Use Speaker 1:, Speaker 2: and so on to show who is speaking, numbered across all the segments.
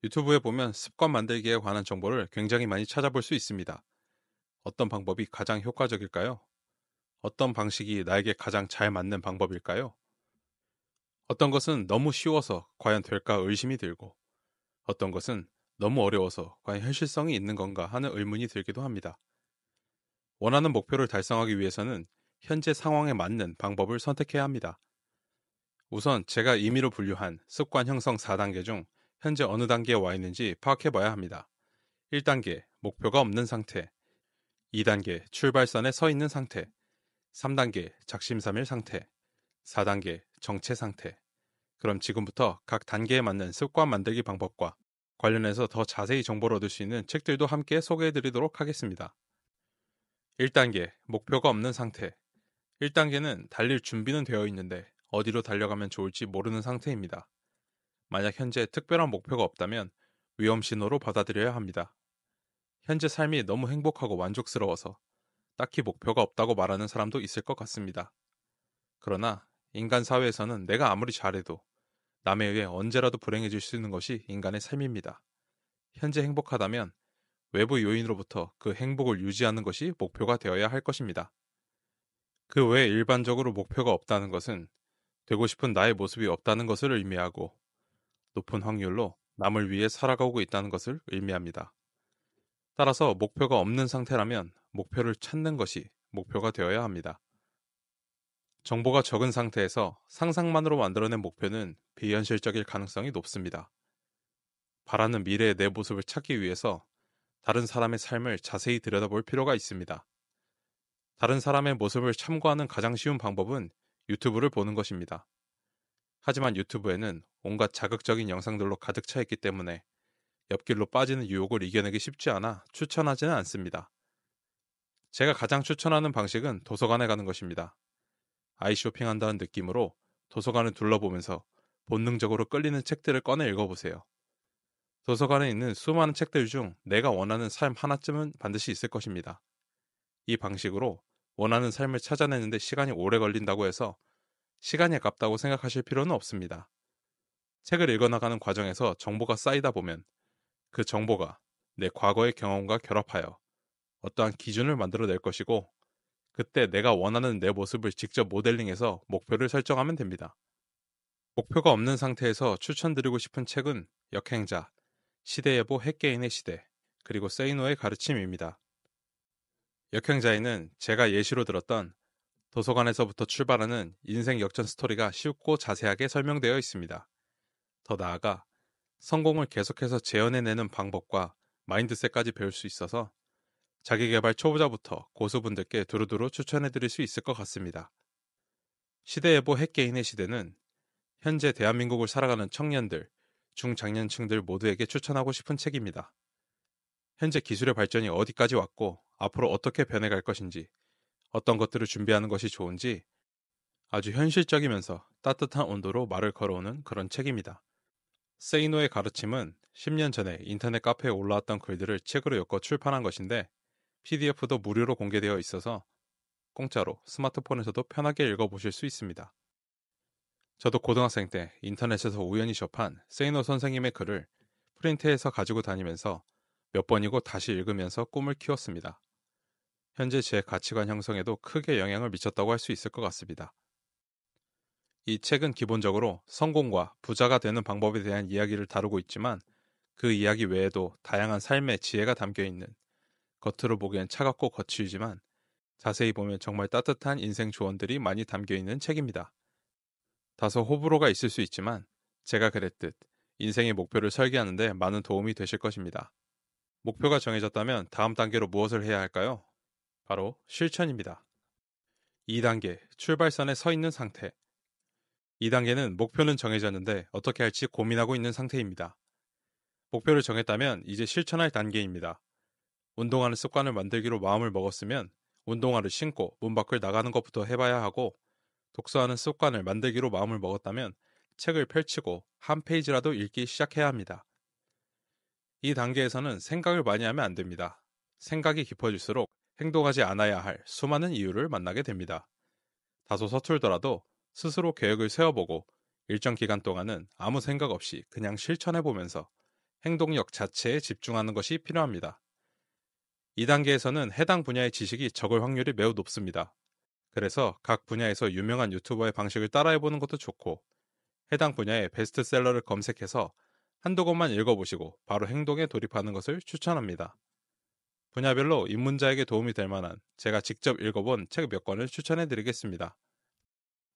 Speaker 1: 유튜브에 보면 습관 만들기에 관한 정보를 굉장히 많이 찾아볼 수 있습니다. 어떤 방법이 가장 효과적일까요? 어떤 방식이 나에게 가장 잘 맞는 방법일까요? 어떤 것은 너무 쉬워서 과연 될까 의심이 들고, 어떤 것은 너무 어려워서 과연 현실성이 있는 건가 하는 의문이 들기도 합니다. 원하는 목표를 달성하기 위해서는 현재 상황에 맞는 방법을 선택해야 합니다. 우선 제가 임의로 분류한 습관 형성 4단계 중 현재 어느 단계에 와 있는지 파악해 봐야 합니다. 1단계, 목표가 없는 상태. 2단계, 출발선에 서 있는 상태. 3단계, 작심삼일 상태. 4단계, 정체 상태. 그럼 지금부터 각 단계에 맞는 습관 만들기 방법과 관련해서 더 자세히 정보를 얻을 수 있는 책들도 함께 소개해 드리도록 하겠습니다. 1단계, 목표가 없는 상태. 1단계는 달릴 준비는 되어 있는데 어디로 달려가면 좋을지 모르는 상태입니다. 만약 현재 특별한 목표가 없다면 위험 신호로 받아들여야 합니다. 현재 삶이 너무 행복하고 만족스러워서 딱히 목표가 없다고 말하는 사람도 있을 것 같습니다. 그러나 인간 사회에서는 내가 아무리 잘해도 남에 의해 언제라도 불행해질 수 있는 것이 인간의 삶입니다. 현재 행복하다면 외부 요인으로부터 그 행복을 유지하는 것이 목표가 되어야 할 것입니다. 그 외에 일반적으로 목표가 없다는 것은 되고 싶은 나의 모습이 없다는 것을 의미하고 높은 확률로 남을 위해 살아가고 있다는 것을 의미합니다. 따라서 목표가 없는 상태라면 목표를 찾는 것이 목표가 되어야 합니다. 정보가 적은 상태에서 상상만으로 만들어낸 목표는 비현실적일 가능성이 높습니다. 바라는 미래의 내 모습을 찾기 위해서 다른 사람의 삶을 자세히 들여다볼 필요가 있습니다. 다른 사람의 모습을 참고하는 가장 쉬운 방법은 유튜브를 보는 것입니다. 하지만 유튜브에는 온갖 자극적인 영상들로 가득 차 있기 때문에 옆길로 빠지는 유혹을 이겨내기 쉽지 않아 추천하지는 않습니다. 제가 가장 추천하는 방식은 도서관에 가는 것입니다. 아이 쇼핑한다는 느낌으로 도서관을 둘러보면서 본능적으로 끌리는 책들을 꺼내 읽어보세요. 도서관에 있는 수많은 책들 중 내가 원하는 삶 하나쯤은 반드시 있을 것입니다. 이 방식으로 원하는 삶을 찾아내는데 시간이 오래 걸린다고 해서 시간이 아깝다고 생각하실 필요는 없습니다. 책을 읽어나가는 과정에서 정보가 쌓이다 보면 그 정보가 내 과거의 경험과 결합하여 어떠한 기준을 만들어낼 것이고 그때 내가 원하는 내 모습을 직접 모델링해서 목표를 설정하면 됩니다. 목표가 없는 상태에서 추천드리고 싶은 책은 역행자, 시대예보 핵개인의 시대, 그리고 세이노의 가르침입니다. 역행자에는 제가 예시로 들었던 도서관에서부터 출발하는 인생 역전 스토리가 쉽고 자세하게 설명되어 있습니다. 더 나아가 성공을 계속해서 재현해내는 방법과 마인드셋까지 배울 수 있어서 자기계발 초보자부터 고수분들께 두루두루 추천해드릴 수 있을 것 같습니다. 시대예보 핵개인의 시대는 현재 대한민국을 살아가는 청년들, 중장년층들 모두에게 추천하고 싶은 책입니다. 현재 기술의 발전이 어디까지 왔고 앞으로 어떻게 변해갈 것인지, 어떤 것들을 준비하는 것이 좋은지 아주 현실적이면서 따뜻한 온도로 말을 걸어오는 그런 책입니다. 세이노의 가르침은 10년 전에 인터넷 카페에 올라왔던 글들을 책으로 엮어 출판한 것인데 PDF도 무료로 공개되어 있어서 공짜로 스마트폰에서도 편하게 읽어보실 수 있습니다. 저도 고등학생 때 인터넷에서 우연히 접한 세이노 선생님의 글을 프린트해서 가지고 다니면서 몇 번이고 다시 읽으면서 꿈을 키웠습니다. 현재 제 가치관 형성에도 크게 영향을 미쳤다고 할 수 있을 것 같습니다. 이 책은 기본적으로 성공과 부자가 되는 방법에 대한 이야기를 다루고 있지만 그 이야기 외에도 다양한 삶의 지혜가 담겨 있는 겉으로 보기엔 차갑고 거칠지만 자세히 보면 정말 따뜻한 인생 조언들이 많이 담겨 있는 책입니다. 다소 호불호가 있을 수 있지만 제가 그랬듯 인생의 목표를 설계하는데 많은 도움이 되실 것입니다. 목표가 정해졌다면 다음 단계로 무엇을 해야 할까요? 바로 실천입니다. 2단계, 출발선에 서 있는 상태. 2단계는 목표는 정해졌는데 어떻게 할지 고민하고 있는 상태입니다. 목표를 정했다면 이제 실천할 단계입니다. 운동하는 습관을 만들기로 마음을 먹었으면 운동화를 신고 문 밖을 나가는 것부터 해봐야 하고 독서하는 습관을 만들기로 마음을 먹었다면 책을 펼치고 한 페이지라도 읽기 시작해야 합니다. 이 단계에서는 생각을 많이 하면 안 됩니다. 생각이 깊어질수록 행동하지 않아야 할 수많은 이유를 만나게 됩니다. 다소 서툴더라도 스스로 계획을 세워보고 일정 기간 동안은 아무 생각 없이 그냥 실천해보면서 행동력 자체에 집중하는 것이 필요합니다. 2단계에서는 해당 분야의 지식이 적을 확률이 매우 높습니다. 그래서 각 분야에서 유명한 유튜버의 방식을 따라해보는 것도 좋고, 해당 분야의 베스트셀러를 검색해서 한두 권만 읽어보시고 바로 행동에 돌입하는 것을 추천합니다. 분야별로 입문자에게 도움이 될 만한 제가 직접 읽어본 책 몇 권을 추천해 드리겠습니다.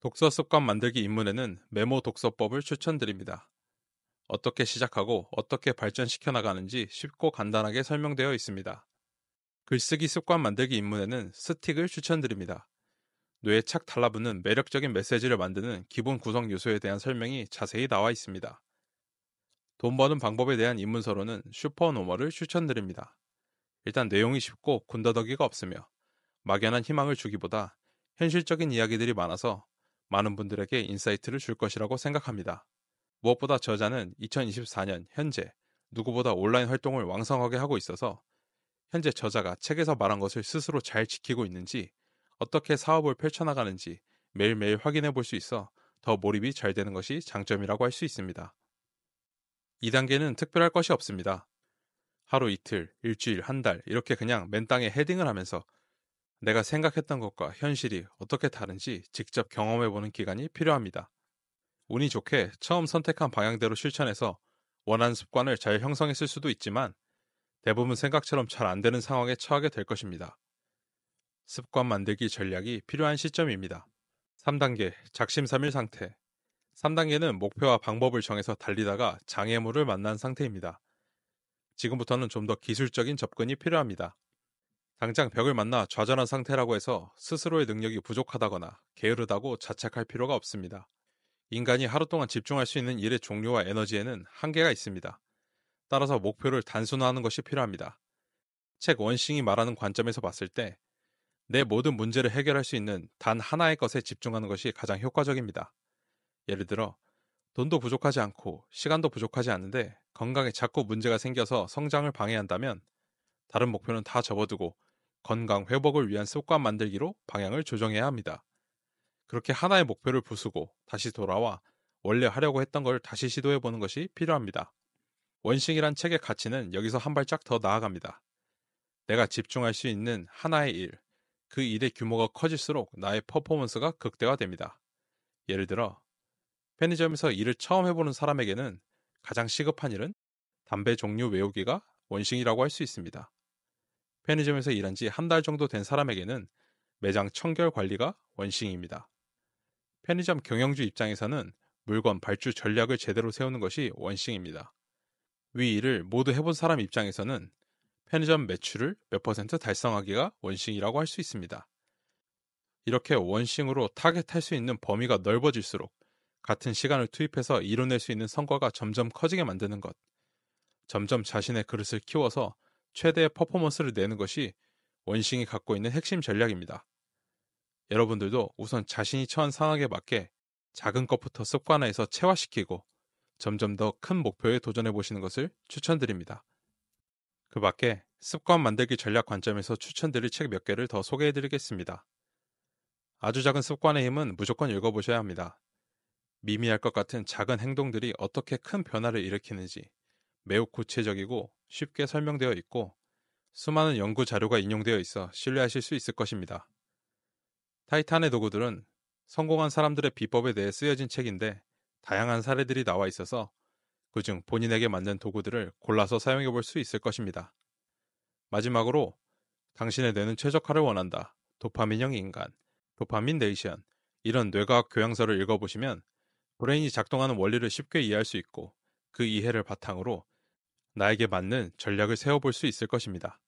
Speaker 1: 독서 습관 만들기 입문에는 메모 독서법을 추천드립니다. 어떻게 시작하고 어떻게 발전시켜 나가는지 쉽고 간단하게 설명되어 있습니다. 글쓰기 습관 만들기 입문에는 스틱을 추천드립니다. 뇌에 착 달라붙는 매력적인 메시지를 만드는 기본 구성 요소에 대한 설명이 자세히 나와 있습니다. 돈 버는 방법에 대한 입문서로는 슈퍼노멀을 추천드립니다. 일단 내용이 쉽고 군더더기가 없으며 막연한 희망을 주기보다 현실적인 이야기들이 많아서 많은 분들에게 인사이트를 줄 것이라고 생각합니다. 무엇보다 저자는 2024년 현재 누구보다 온라인 활동을 왕성하게 하고 있어서 현재 저자가 책에서 말한 것을 스스로 잘 지키고 있는지, 어떻게 사업을 펼쳐나가는지 매일매일 확인해 볼 수 있어 더 몰입이 잘 되는 것이 장점이라고 할 수 있습니다. 2단계는 특별할 것이 없습니다. 하루 이틀, 일주일, 한 달 이렇게 그냥 맨땅에 헤딩을 하면서 내가 생각했던 것과 현실이 어떻게 다른지 직접 경험해보는 기간이 필요합니다. 운이 좋게 처음 선택한 방향대로 실천해서 원하는 습관을 잘 형성했을 수도 있지만 대부분 생각처럼 잘 안 되는 상황에 처하게 될 것입니다. 습관 만들기 전략이 필요한 시점입니다. 3단계 작심삼일 상태. 3단계는 목표와 방법을 정해서 달리다가 장애물을 만난 상태입니다. 지금부터는 좀 더 기술적인 접근이 필요합니다. 당장 벽을 만나 좌절한 상태라고 해서 스스로의 능력이 부족하다거나 게으르다고 자책할 필요가 없습니다. 인간이 하루 동안 집중할 수 있는 일의 종류와 에너지에는 한계가 있습니다. 따라서 목표를 단순화하는 것이 필요합니다. 책 원싱이 말하는 관점에서 봤을 때 내 모든 문제를 해결할 수 있는 단 하나의 것에 집중하는 것이 가장 효과적입니다. 예를 들어 돈도 부족하지 않고 시간도 부족하지 않은데 건강에 자꾸 문제가 생겨서 성장을 방해한다면 다른 목표는 다 접어두고 건강 회복을 위한 습관 만들기로 방향을 조정해야 합니다. 그렇게 하나의 목표를 부수고 다시 돌아와 원래 하려고 했던 걸 다시 시도해보는 것이 필요합니다. 원싱이란 책의 가치는 여기서 한 발짝 더 나아갑니다. 내가 집중할 수 있는 하나의 일, 그 일의 규모가 커질수록 나의 퍼포먼스가 극대화됩니다. 예를 들어 편의점에서 일을 처음 해보는 사람에게는 가장 시급한 일은 담배 종류 외우기가 원싱이라고 할 수 있습니다. 편의점에서 일한 지 한 달 정도 된 사람에게는 매장 청결 관리가 원싱입니다. 편의점 경영주 입장에서는 물건 발주 전략을 제대로 세우는 것이 원싱입니다. 위 일을 모두 해본 사람 입장에서는 편의점 매출을 몇 퍼센트 달성하기가 원싱이라고 할 수 있습니다. 이렇게 원싱으로 타겟할 수 있는 범위가 넓어질수록 같은 시간을 투입해서 이뤄낼 수 있는 성과가 점점 커지게 만드는 것, 점점 자신의 그릇을 키워서 최대의 퍼포먼스를 내는 것이 원싱이 갖고 있는 핵심 전략입니다. 여러분들도 우선 자신이 처한 상황에 맞게 작은 것부터 습관화해서 체화시키고 점점 더 큰 목표에 도전해 보시는 것을 추천드립니다. 그 밖에 습관 만들기 전략 관점에서 추천드릴 책 몇 개를 더 소개해 드리겠습니다. 아주 작은 습관의 힘은 무조건 읽어보셔야 합니다. 미미할 것 같은 작은 행동들이 어떻게 큰 변화를 일으키는지 매우 구체적이고 쉽게 설명되어 있고 수많은 연구 자료가 인용되어 있어 신뢰하실 수 있을 것입니다. 타이탄의 도구들은 성공한 사람들의 비법에 대해 쓰여진 책인데 다양한 사례들이 나와 있어서 그중 본인에게 맞는 도구들을 골라서 사용해 볼 수 있을 것입니다. 마지막으로 당신의 뇌는 최적화를 원한다. 도파민형 인간, 도파민 네이션 이런 뇌과학 교양서를 읽어보시면 브레인이 작동하는 원리를 쉽게 이해할 수 있고 그 이해를 바탕으로 나에게 맞는 전략을 세워볼 수 있을 것입니다.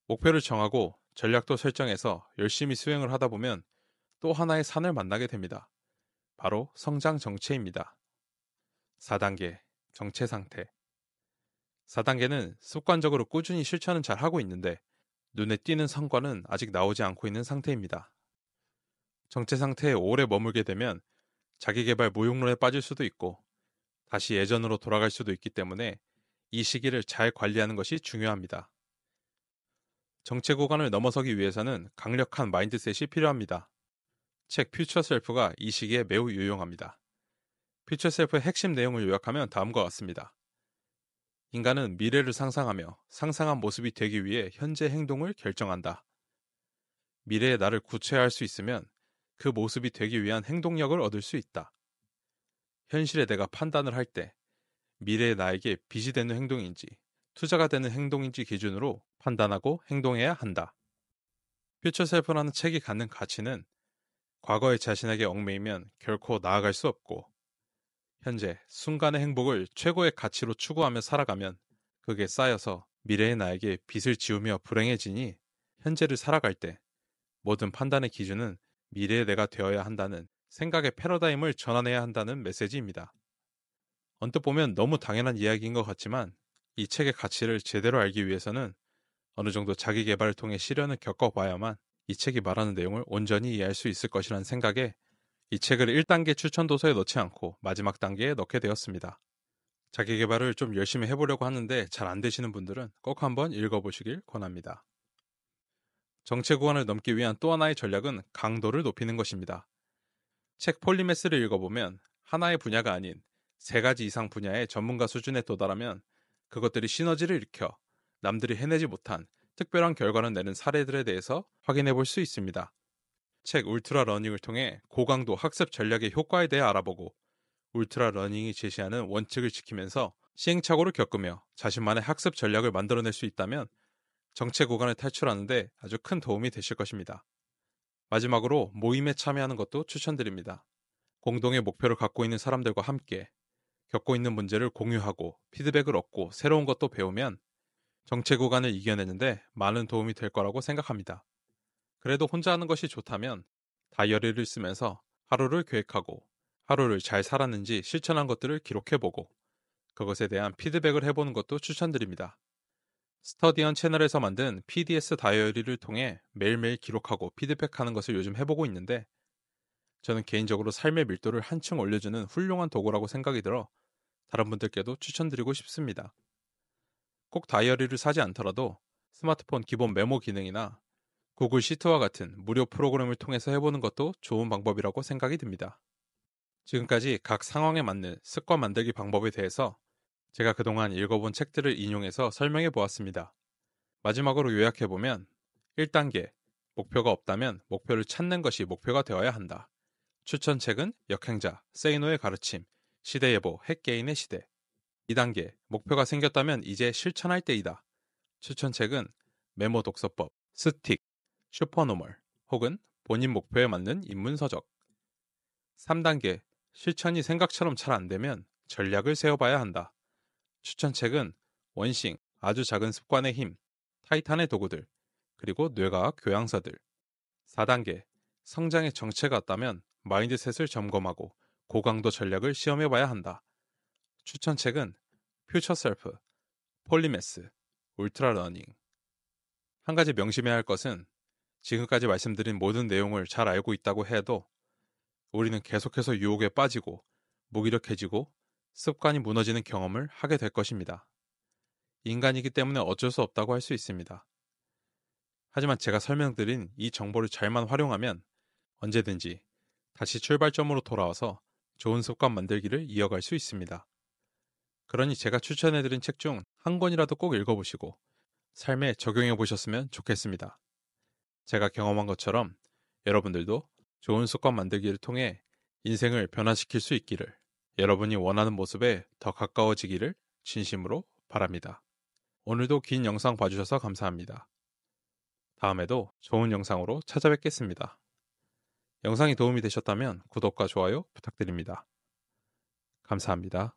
Speaker 1: 목표를 정하고 전략도 설정해서 열심히 수행을 하다 보면 또 하나의 산을 만나게 됩니다. 바로 성장 정체입니다. 4단계 정체 상태. 4단계는 습관적으로 꾸준히 실천은 잘 하고 있는데 눈에 띄는 성과는 아직 나오지 않고 있는 상태입니다. 정체 상태에 오래 머물게 되면 자기계발 무용론에 빠질 수도 있고 다시 예전으로 돌아갈 수도 있기 때문에 이 시기를 잘 관리하는 것이 중요합니다. 정체 구간을 넘어서기 위해서는 강력한 마인드셋이 필요합니다. 책 퓨처 셀프가 이 시기에 매우 유용합니다. 퓨처 셀프의 핵심 내용을 요약하면 다음과 같습니다. 인간은 미래를 상상하며 상상한 모습이 되기 위해 현재 행동을 결정한다. 미래의 나를 구체화할 수 있으면 그 모습이 되기 위한 행동력을 얻을 수 있다. 현실의 내가 판단을 할 때 미래의 나에게 빚이 되는 행동인지 투자가 되는 행동인지 기준으로 판단하고 행동해야 한다. 퓨처 셀프라는 책이 갖는 가치는 과거의 자신에게 얽매이면 결코 나아갈 수 없고 현재 순간의 행복을 최고의 가치로 추구하며 살아가면 그게 쌓여서 미래의 나에게 빚을 지우며 불행해지니 현재를 살아갈 때 모든 판단의 기준은 미래의 내가 되어야 한다는 생각의 패러다임을 전환해야 한다는 메시지입니다. 언뜻 보면 너무 당연한 이야기인 것 같지만 이 책의 가치를 제대로 알기 위해서는 어느 정도 자기 개발을 통해 시련을 겪어봐야만 이 책이 말하는 내용을 온전히 이해할 수 있을 것이라는 생각에 이 책을 1단계 추천 도서에 넣지 않고 마지막 단계에 넣게 되었습니다. 자기 개발을 좀 열심히 해보려고 하는데 잘 안 되시는 분들은 꼭 한번 읽어보시길 권합니다. 정체 구간을 넘기 위한 또 하나의 전략은 강도를 높이는 것입니다. 책 폴리매스를 읽어보면 하나의 분야가 아닌 3가지 이상 분야의 전문가 수준에 도달하면 그것들이 시너지를 일으켜 남들이 해내지 못한 특별한 결과를 내는 사례들에 대해서 확인해 볼 수 있습니다. 책 울트라 러닝을 통해 고강도 학습 전략의 효과에 대해 알아보고 울트라 러닝이 제시하는 원칙을 지키면서 시행착오를 겪으며 자신만의 학습 전략을 만들어낼 수 있다면 정체 구간을 탈출하는데 아주 큰 도움이 되실 것입니다. 마지막으로 모임에 참여하는 것도 추천드립니다. 공동의 목표를 갖고 있는 사람들과 함께 겪고 있는 문제를 공유하고 피드백을 얻고 새로운 것도 배우면 정체 구간을 이겨내는데 많은 도움이 될 거라고 생각합니다. 그래도 혼자 하는 것이 좋다면 다이어리를 쓰면서 하루를 계획하고 하루를 잘 살았는지 실천한 것들을 기록해보고 그것에 대한 피드백을 해보는 것도 추천드립니다. 스터디언 채널에서 만든 PDS 다이어리를 통해 매일매일 기록하고 피드백하는 것을 요즘 해보고 있는데 저는 개인적으로 삶의 밀도를 한층 올려주는 훌륭한 도구라고 생각이 들어 다른 분들께도 추천드리고 싶습니다. 꼭 다이어리를 사지 않더라도 스마트폰 기본 메모 기능이나 구글 시트와 같은 무료 프로그램을 통해서 해보는 것도 좋은 방법이라고 생각이 듭니다. 지금까지 각 상황에 맞는 습관 만들기 방법에 대해서 제가 그동안 읽어본 책들을 인용해서 설명해 보았습니다. 마지막으로 요약해보면 1단계, 목표가 없다면 목표를 찾는 것이 목표가 되어야 한다. 추천책은 역행자, 세이노의 가르침, 시대예보, 핵개인의 시대. 2단계, 목표가 생겼다면 이제 실천할 때이다. 추천책은 메모 독서법, 스틱, 슈퍼노멀, 혹은 본인 목표에 맞는 입문서적. 3단계, 실천이 생각처럼 잘 안되면 전략을 세워봐야 한다. 추천책은 원싱, 아주 작은 습관의 힘, 타이탄의 도구들, 그리고 뇌과학 교양서들. 4단계, 성장의 정체가 왔다면 마인드셋을 점검하고 고강도 전략을 시험해봐야 한다. 추천책은 퓨처 셀프, 폴리매스, 울트라 러닝. 한 가지 명심해야 할 것은 지금까지 말씀드린 모든 내용을 잘 알고 있다고 해도 우리는 계속해서 유혹에 빠지고 무기력해지고 습관이 무너지는 경험을 하게 될 것입니다. 인간이기 때문에 어쩔 수 없다고 할 수 있습니다. 하지만 제가 설명드린 이 정보를 잘만 활용하면 언제든지 다시 출발점으로 돌아와서 좋은 습관 만들기를 이어갈 수 있습니다. 그러니 제가 추천해드린 책 중 한 권이라도 꼭 읽어보시고 삶에 적용해 보셨으면 좋겠습니다. 제가 경험한 것처럼 여러분들도 좋은 습관 만들기를 통해 인생을 변화시킬 수 있기를, 여러분이 원하는 모습에 더 가까워지기를 진심으로 바랍니다. 오늘도 긴 영상 봐주셔서 감사합니다. 다음에도 좋은 영상으로 찾아뵙겠습니다. 영상이 도움이 되셨다면 구독과 좋아요 부탁드립니다. 감사합니다.